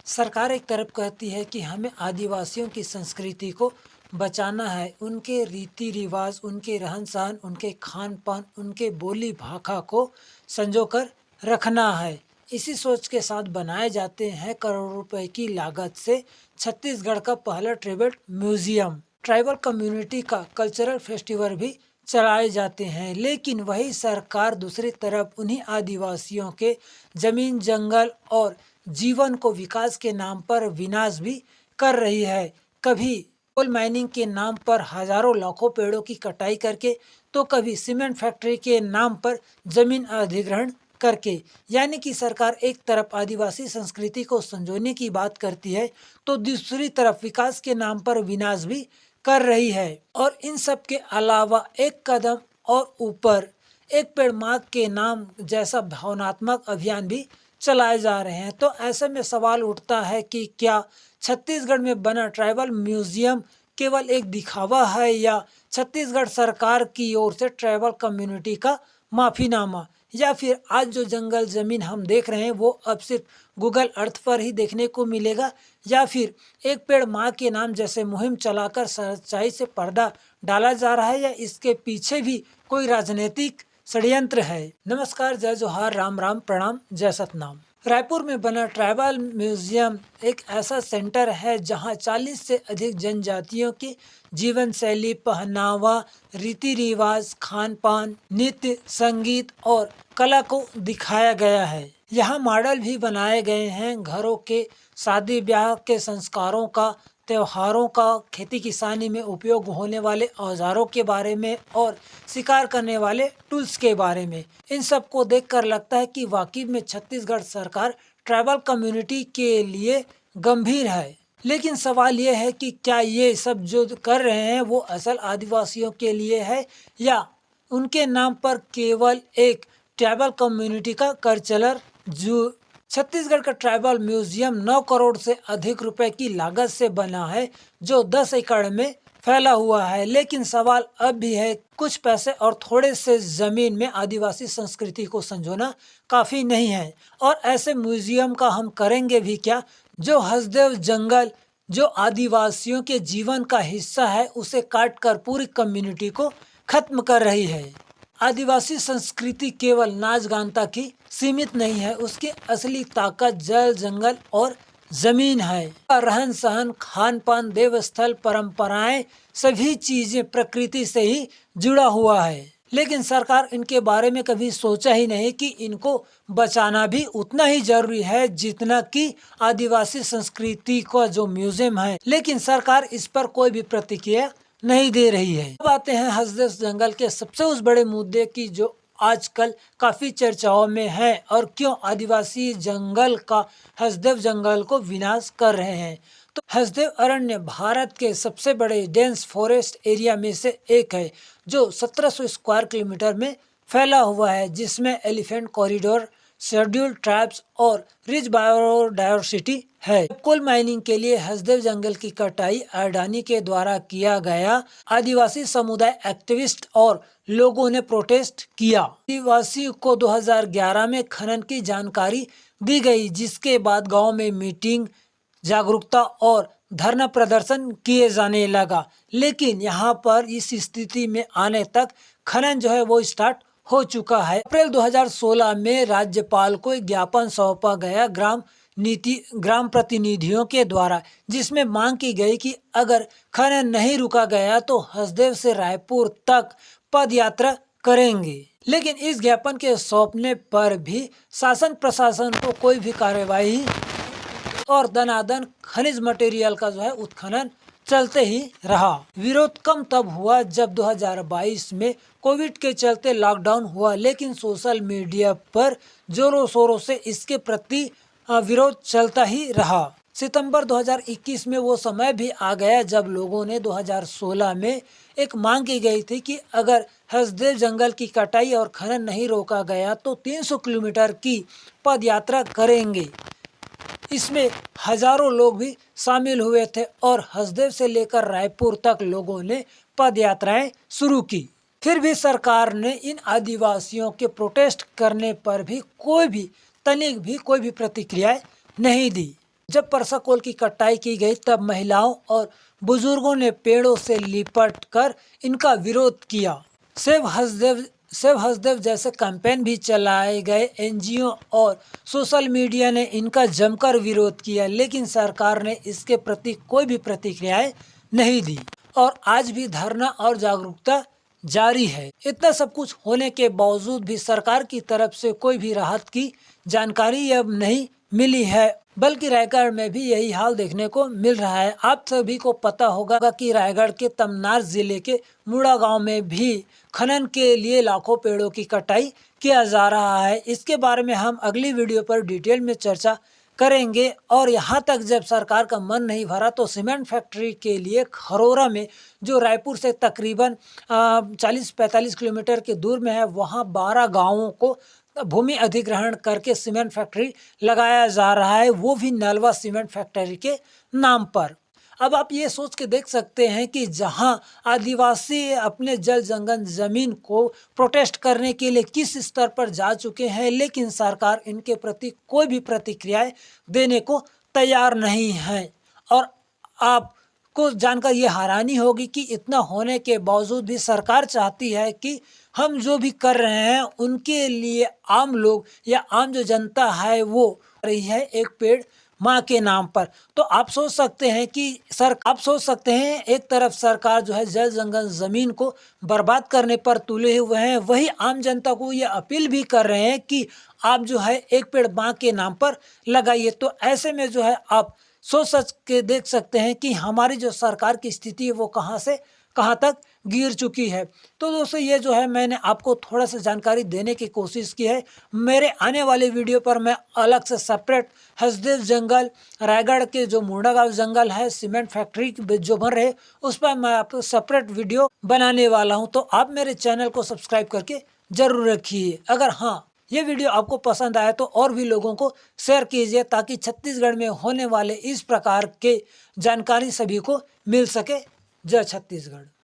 सरकार एक तरफ कहती है कि हमें आदिवासियों की संस्कृति को बचाना है, उनके रीति रिवाज, उनके रहन सहन, उनके खान पान, उनके बोली भाषा को संजो कर रखना है। इसी सोच के साथ बनाए जाते हैं करोड़ों रुपए की लागत से छत्तीसगढ़ का पहला ट्राइबल म्यूजियम। ट्राइबल कम्युनिटी का कल्चरल फेस्टिवल भी चलाए जाते हैं, लेकिन वही सरकार दूसरी तरफ उन्हीं आदिवासियों के जमीन, जंगल और जीवन को विकास के नाम पर विनाश भी कर रही है। कभी कोल माइनिंग के नाम पर हजारों लाखों पेड़ों की कटाई करके, तो कभी सीमेंट फैक्ट्री के नाम पर जमीन अधिग्रहण करके। यानी कि सरकार एक तरफ आदिवासी संस्कृति को संजोने की बात करती है, तो दूसरी तरफ विकास के नाम पर विनाश भी कर रही है। और इन सब के अलावा एक कदम और ऊपर एक पेड़ माँ के नाम जैसा भावनात्मक अभियान भी चलाए जा रहे हैं। तो ऐसे में सवाल उठता है कि क्या छत्तीसगढ़ में बना ट्राइबल म्यूजियम केवल एक दिखावा है, या छत्तीसगढ़ सरकार की ओर से ट्राइबल कम्युनिटी का माफीनामा, या फिर आज जो जंगल जमीन हम देख रहे हैं वो अब सिर्फ गूगल अर्थ पर ही देखने को मिलेगा, या फिर एक पेड़ माँ के नाम जैसे मुहिम चलाकर सच्चाई से पर्दा डाला जा रहा है, या इसके पीछे भी कोई राजनीतिक षड्यंत्र है। नमस्कार, जय जोहार, राम राम, प्रणाम, जय सतनाम। रायपुर में बना ट्राइबल म्यूजियम एक ऐसा सेंटर है जहां 40 से अधिक जनजातियों की जीवन शैली, पहनावा, रीति रिवाज, खान पान, नृत्य, संगीत और कला को दिखाया गया है। यहाँ मॉडल भी बनाए गए हैं घरों के, शादी ब्याह के संस्कारों का, त्योहारों का, खेती किसानी में उपयोग होने वाले औजारों के बारे में और शिकार करने वाले टूल्स के बारे में। इन सब को देखकर लगता है कि वाकई में छत्तीसगढ़ सरकार ट्राइबल कम्युनिटी के लिए गंभीर है। लेकिन सवाल ये है कि क्या ये सब जो कर रहे हैं वो असल आदिवासियों के लिए है, या उनके नाम पर केवल एक ट्राइबल कम्युनिटी का कल्चरल जो। छत्तीसगढ़ का ट्राइबल म्यूजियम 9 करोड़ से अधिक रुपए की लागत से बना है, जो 10 एकड़ में फैला हुआ है। लेकिन सवाल अब भी है, कुछ पैसे और थोड़े से जमीन में आदिवासी संस्कृति को संजोना काफी नहीं है। और ऐसे म्यूजियम का हम करेंगे भी क्या, जो हसदेव जंगल जो आदिवासियों के जीवन का हिस्सा है उसे काट कर पूरी कम्युनिटी को खत्म कर रही है। आदिवासी संस्कृति केवल नाच गान तक ही सीमित नहीं है, उसकी असली ताकत जल, जंगल और जमीन है। रहन सहन, खान पान, देवस्थल, परंपराएं, सभी चीजें प्रकृति से ही जुड़ा हुआ है। लेकिन सरकार इनके बारे में कभी सोचा ही नहीं कि इनको बचाना भी उतना ही जरूरी है जितना कि आदिवासी संस्कृति का जो म्यूजियम है। लेकिन सरकार इस पर कोई भी प्रतिक्रिया नहीं दे रही है। अब आते हैं हसदेव जंगल के सबसे उस बड़े मुद्दे की जो आजकल काफी चर्चाओं में है, और क्यों आदिवासी जंगल का हसदेव जंगल को विनाश कर रहे हैं। तो हसदेव अरण्य भारत के सबसे बड़े डेंस फॉरेस्ट एरिया में से एक है, जो 1700 स्क्वायर किलोमीटर में फैला हुआ है, जिसमें एलिफेंट कॉरिडोर, शेड्यूल्ड ट्राइब्स और रिच बायोडायवर्सिटी है। कोल माइनिंग के लिए हसदेव जंगल की कटाई अडानी के द्वारा किया गया। आदिवासी समुदाय एक्टिविस्ट और लोगों ने प्रोटेस्ट किया। आदिवासी को 2011 में खनन की जानकारी दी गई, जिसके बाद गांव में मीटिंग, जागरूकता और धरना प्रदर्शन किए जाने लगा। लेकिन यहाँ पर इस स्थिति में आने तक खनन जो है वो स्टार्ट हो चुका है। अप्रैल 2016 में राज्यपाल को एक ज्ञापन सौंपा गया ग्राम प्रतिनिधियों के द्वारा, जिसमें मांग की गई कि अगर खनन नहीं रुका गया तो हसदेव से रायपुर तक पद यात्रा करेंगे। लेकिन इस ज्ञापन के सौंपने पर भी शासन प्रशासन को कोई भी कार्यवाही और दनादन खनिज मटेरियल का जो है उत्खनन चलते ही रहा। विरोध कम तब हुआ जब 2022 में कोविड के चलते लॉकडाउन हुआ, लेकिन सोशल मीडिया पर जोरों शोरों से इसके प्रति विरोध चलता ही रहा। सितंबर 2021 में वो समय भी आ गया जब लोगों ने 2016 में एक मांग की गई थी कि अगर हसदेव जंगल की कटाई और खनन नहीं रोका गया तो 300 किलोमीटर की पद यात्रा करेंगे। इसमें हजारों लोग भी शामिल हुए थे और हसदेव से लेकर रायपुर तक लोगों ने पद यात्राएं शुरू की। फिर भी सरकार ने इन आदिवासियों के प्रोटेस्ट करने पर भी कोई भी तनिक भी कोई भी प्रतिक्रिया नहीं दी। जब परसाकोल की कटाई की गई तब महिलाओं और बुजुर्गों ने पेड़ों से लिपट कर इनका विरोध किया। सेव हसदेव जैसे कैंपेन भी चलाए गए। एनजीओ और सोशल मीडिया ने इनका जमकर विरोध किया, लेकिन सरकार ने इसके प्रति कोई भी प्रतिक्रियाएं नहीं दी और आज भी धरना और जागरूकता जारी है। इतना सब कुछ होने के बावजूद भी सरकार की तरफ से कोई भी राहत की जानकारी अब नहीं मिली है, बल्कि रायगढ़ में भी यही हाल देखने को मिल रहा है। आप सभी को पता होगा कि रायगढ़ के तमनार जिले के मुड़ा गांव में भी खनन के लिए लाखों पेड़ों की कटाई किया जा रहा है। इसके बारे में हम अगली वीडियो पर डिटेल में चर्चा करेंगे। और यहाँ तक जब सरकार का मन नहीं भरा तो सीमेंट फैक्ट्री के लिए खरोरा में, जो रायपुर से तकरीबन 40-45 किलोमीटर के दूर में है, वहाँ 12 गांवों को भूमि अधिग्रहण करके सीमेंट फैक्ट्री लगाया जा रहा है, वो भी नलवा सीमेंट फैक्ट्री के नाम पर। अब आप ये सोच के देख सकते हैं कि जहां आदिवासी अपने जल जंगल जमीन को प्रोटेस्ट करने के लिए किस स्तर पर जा चुके हैं, लेकिन सरकार इनके प्रति कोई भी प्रतिक्रियाएं देने को तैयार नहीं है। और आपको जानकर ये हैरानी होगी कि इतना होने के बावजूद भी सरकार चाहती है कि हम जो भी कर रहे हैं उनके लिए आम लोग या आम जो जनता है वो रही है एक पेड़ माँ के नाम पर। तो आप सोच सकते हैं कि एक तरफ सरकार जो है जल जंगल जमीन को बर्बाद करने पर तुले हुए हैं, वही आम जनता को ये अपील भी कर रहे हैं कि आप जो है एक पेड़ माँ के नाम पर लगाइए। तो ऐसे में जो है आप सोच के देख सकते हैं कि हमारी जो सरकार की स्थिति है वो कहाँ से कहाँ तक गिर चुकी है। तो दोस्तों ये जो है मैंने आपको थोड़ा सा जानकारी देने की कोशिश की है। मेरे आने वाले वीडियो पर मैं अलग से सेपरेट हसदेव जंगल, रायगढ़ के जो मुंडागांव जंगल है, सीमेंट फैक्ट्री जो बन रहे, उस पर मैं आपको सेपरेट वीडियो बनाने वाला हूं। तो आप मेरे चैनल को सब्सक्राइब करके जरूर रखिए। अगर हाँ ये वीडियो आपको पसंद आया तो और भी लोगों को शेयर कीजिए, ताकि छत्तीसगढ़ में होने वाले इस प्रकार के जानकारी सभी को मिल सके। जय छत्तीसगढ़।